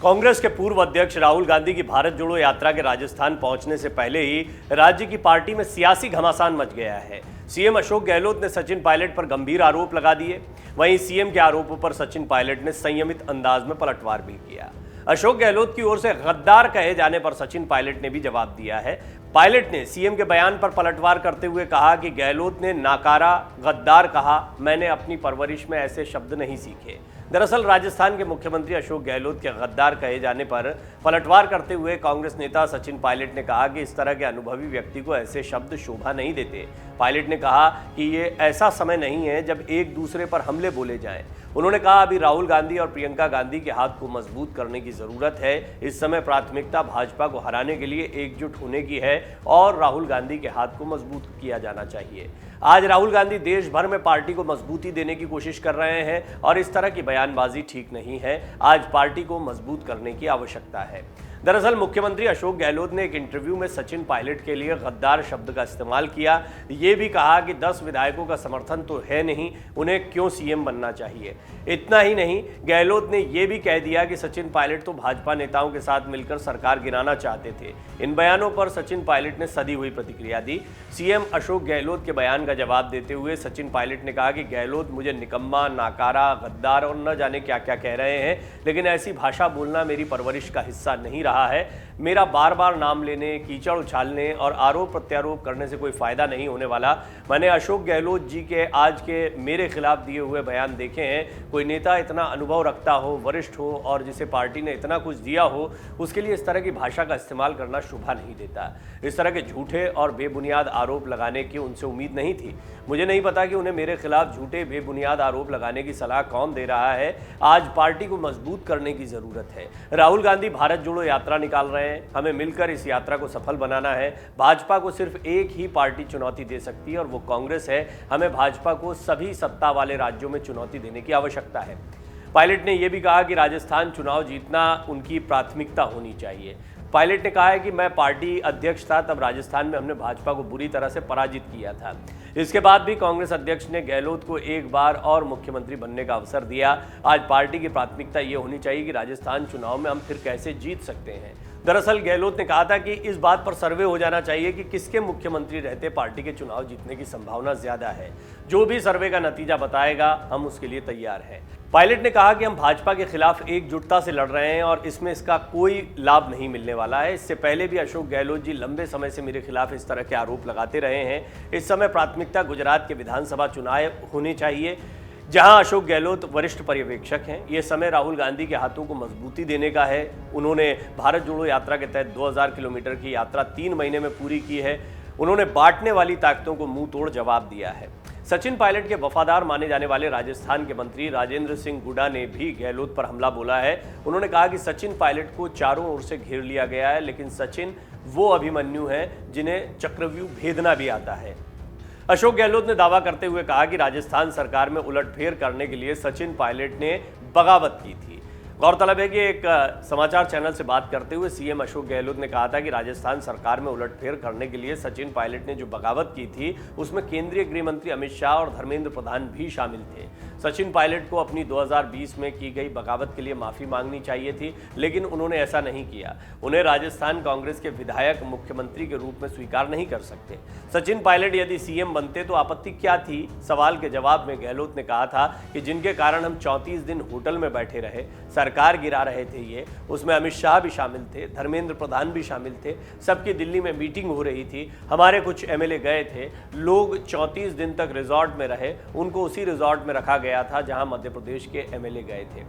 कांग्रेस के पूर्व अध्यक्ष राहुल गांधी की भारत जोड़ो यात्रा के राजस्थान पहुंचने से पहले ही राज्य की पार्टी में सियासी घमासान मच गया है। सीएम अशोक गहलोत ने सचिन पायलट पर गंभीर आरोप लगा दिए। वहीं सीएम के आरोपों पर सचिन पायलट ने संयमित अंदाज में पलटवार भी किया। अशोक गहलोत की ओर से गद्दार कहे जाने पर सचिन पायलट ने भी जवाब दिया है। पायलट ने सीएम के बयान पर पलटवार करते हुए कहा कि गहलोत ने नाकारा गद्दार कहा, मैंने अपनी परवरिश में ऐसे शब्द नहीं सीखे। दरअसल राजस्थान के मुख्यमंत्री अशोक गहलोत के गद्दार कहे जाने पर पलटवार करते हुए कांग्रेस नेता सचिन पायलट ने कहा कि इस तरह के अनुभवी व्यक्ति को ऐसे शब्द शोभा नहीं देते। पायलट ने कहा कि ये ऐसा समय नहीं है जब एक दूसरे पर हमले बोले जाएं। उन्होंने कहा अभी राहुल गांधी और प्रियंका गांधी के हाथ को मजबूत करने की जरूरत है। इस समय प्राथमिकता भाजपा को हराने के लिए एकजुट होने की है और राहुल गांधी के हाथ को मजबूत किया जाना चाहिए। आज राहुल गांधी देश भर में पार्टी को मजबूती देने की कोशिश कर रहे हैं और इस तरह की बयानबाजी ठीक नहीं है। आज पार्टी को मजबूत करने की आवश्यकता है। दरअसल मुख्यमंत्री अशोक गहलोत ने एक इंटरव्यू में सचिन पायलट के लिए गद्दार शब्द का इस्तेमाल किया। ये भी कहा कि 10 विधायकों का समर्थन तो है नहीं, उन्हें क्यों सीएम बनना चाहिए। इतना ही नहीं, गहलोत ने यह भी कह दिया कि सचिन पायलट तो भाजपा नेताओं के साथ मिलकर सरकार गिराना चाहते थे। इन बयानों पर सचिन पायलट ने सधी हुई प्रतिक्रिया दी। सीएम अशोक गहलोत के बयान का जवाब देते हुए सचिन पायलट ने कहा कि गहलोत मुझे निकम्मा, नाकारा, गद्दार और न जाने क्या क्या कह रहे हैं, लेकिन ऐसी भाषा बोलना मेरी परवरिश का हिस्सा नहीं रहा है। मेरा बार बार नाम लेने, कीचड़ उछालने और आरोप प्रत्यारोप करने से कोई फायदा नहीं होने वाला। मैंने अशोक गहलोत जी के आज के मेरे खिलाफ दिए हुए बयान देखे हैं। कोई नेता इतना अनुभव रखता हो, वरिष्ठ हो और जिसे पार्टी ने इतना कुछ दिया हो, उसके लिए इस तरह की भाषा का इस्तेमाल करना शोभा नहीं देता। इस तरह के झूठे और बेबुनियाद आरोप लगाने की उनसे उम्मीद नहीं थी। मुझे नहीं पता कि उन्हें मेरे खिलाफ झूठे बेबुनियाद आरोप लगाने की सलाह कौन दे रहा है। आज पार्टी को मजबूत करने की जरूरत है। राहुल गांधी भारत जोड़ो यात्रा निकाल रहे हैं। हमें मिलकर इस यात्रा को सफल बनाना है। भाजपा को सिर्फ एक ही पार्टी चुनौती दे सकती है और वो कांग्रेस है। हमें भाजपा को सभी सत्ता वाले राज्यों में चुनौती देने की आवश्यकता है। पायलट ने यह भी कहा कि राजस्थान चुनाव जीतना उनकी प्राथमिकता होनी चाहिए। पायलट ने कहा है कि मैं पार्टी अध्यक्ष था तब राजस्थान में हमने भाजपा को बुरी तरह से पराजित किया था। इसके बाद भी कांग्रेस अध्यक्ष ने गहलोत को एक बार और मुख्यमंत्री बनने का अवसर दिया। आज पार्टी की प्राथमिकता ये होनी चाहिए कि राजस्थान चुनाव में हम फिर कैसे जीत सकते हैं। दरअसल गहलोत ने कहा था कि इस बात पर सर्वे हो जाना चाहिए कि किसके मुख्यमंत्री रहते पार्टी के चुनाव जीतने की संभावना ज्यादा है। जो भी सर्वे का नतीजा बताएगा हम उसके लिए तैयार हैं। पायलट ने कहा कि हम भाजपा के खिलाफ एकजुटता से लड़ रहे हैं और इसमें इसका कोई लाभ नहीं मिलने वाला है। इससे पहले भी अशोक गहलोत जी लंबे समय से मेरे खिलाफ इस तरह के आरोप लगाते रहे हैं। इस समय प्राथमिकता गुजरात के विधानसभा चुनाव होने चाहिए, जहां अशोक गहलोत वरिष्ठ पर्यवेक्षक हैं। ये समय राहुल गांधी के हाथों को मजबूती देने का है। उन्होंने भारत जोड़ो यात्रा के तहत 2000 किलोमीटर की यात्रा 3 महीने में पूरी की है। उन्होंने बांटने वाली ताकतों को मुंह तोड़ जवाब दिया है। सचिन पायलट के वफादार माने जाने वाले राजस्थान के मंत्री राजेंद्र सिंह गुडा ने भी गहलोत पर हमला बोला है। उन्होंने कहा कि सचिन पायलट को चारों ओर से घेर लिया गया है, लेकिन सचिन वो अभिमन्यु हैं जिन्हें चक्रव्यूह भेदना भी आता है। अशोक गहलोत ने दावा करते हुए कहा कि राजस्थान सरकार में उलटफेर करने के लिए सचिन पायलट ने बगावत की थी। गौरतलब है कि एक समाचार चैनल से बात करते हुए सीएम अशोक गहलोत ने कहा था कि राजस्थान सरकार में उलटफेर करने के लिए सचिन पायलट ने जो बगावत की थी उसमें केंद्रीय गृह मंत्री अमित शाह और धर्मेंद्र प्रधान भी शामिल थे। सचिन पायलट को अपनी 2020 में की गई बगावत के लिए माफी मांगनी चाहिए थी, लेकिन उन्होंने ऐसा नहीं किया। उन्हें राजस्थान कांग्रेस के विधायक मुख्यमंत्री के रूप में स्वीकार नहीं कर सकते। सचिन पायलट यदि सीएम बनते तो आपत्ति क्या थी? सवाल के जवाब में गहलोत ने कहा था कि जिनके कारण हम 34 दिन होटल में बैठे रहे, सरकार गिरा रहे थे, ये उसमें अमित शाह भी शामिल थे, धर्मेंद्र प्रधान भी शामिल थे, सबकी दिल्ली में मीटिंग हो रही थी, हमारे कुछ एमएलए गए थे, लोग 34 दिन तक रिजॉर्ट में रहे, उनको उसी रिजॉर्ट में रखा गया था जहां मध्य प्रदेश के एमएलए गए थे।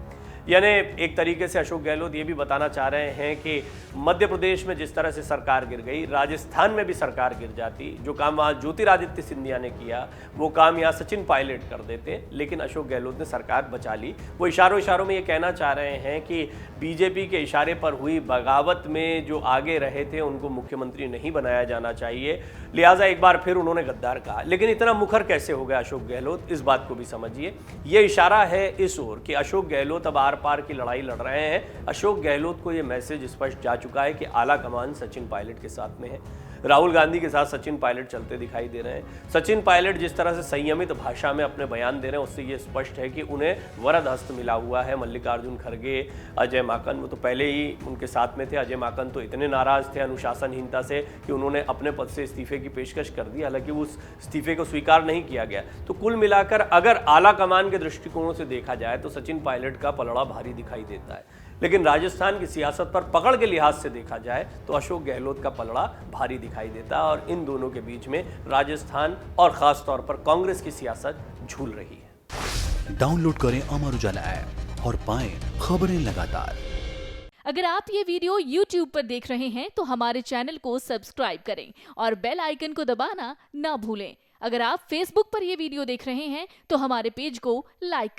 यानी एक तरीके से अशोक गहलोत ये भी बताना चाह रहे हैं कि मध्य प्रदेश में जिस तरह से सरकार गिर गई, राजस्थान में भी सरकार गिर जाती। जो काम वहाँ ज्योतिरादित्य सिंधिया ने किया वो काम यहाँ सचिन पायलट कर देते, लेकिन अशोक गहलोत ने सरकार बचा ली। वो इशारों में ये कहना चाह रहे हैं कि बीजेपी के इशारे पर हुई बगावत में जो आगे रहे थे उनको मुख्यमंत्री नहीं बनाया जाना चाहिए, लिहाजा एक बार फिर उन्होंने गद्दार कहा। लेकिन इतना मुखर कैसे हो गया अशोक गहलोत, इस बात को भी समझिए। ये इशारा है इस ओर कि अशोक गहलोत अब पार की लड़ाई लड़ रहे हैं। अशोक गहलोत को यह मैसेज स्पष्ट जा चुका है कि आला कमान सचिन पायलट के साथ में है। राहुल गांधी के साथ सचिन पायलट चलते दिखाई दे रहे हैं। सचिन पायलट जिस तरह से संयमित भाषा में अपने बयान दे रहे हैं उससे ये स्पष्ट है कि उन्हें वरद हस्त मिला हुआ है। मल्लिकार्जुन खड़गे, अजय माकन, वो तो पहले ही उनके साथ में थे। अजय माकन तो इतने नाराज थे अनुशासनहीनता से कि उन्होंने अपने पद से इस्तीफे की पेशकश कर दी, हालांकि उस इस्तीफे को स्वीकार नहीं किया गया। तो कुल मिलाकर अगर आला कमान के दृष्टिकोणों से देखा जाए तो सचिन पायलट का पलड़ा भारी दिखाई देता है, लेकिन राजस्थान की सियासत पर पकड़ के लिहाज से देखा जाए तो अशोक गहलोत का पलड़ा भारी दिखाई देता है और इन दोनों के बीच में राजस्थान और खास तौर पर कांग्रेस की सियासत झूल रही है। डाउनलोड करें अमर उजाला ऐप और पाएं खबरें लगातार। अगर आप ये वीडियो YouTube पर देख रहे हैं तो हमारे चैनल को सब्सक्राइब करें और बेल आइकन को दबाना ना भूलें। अगर आप Facebook पर ये वीडियो देख रहे हैं तो हमारे पेज को लाइक करें।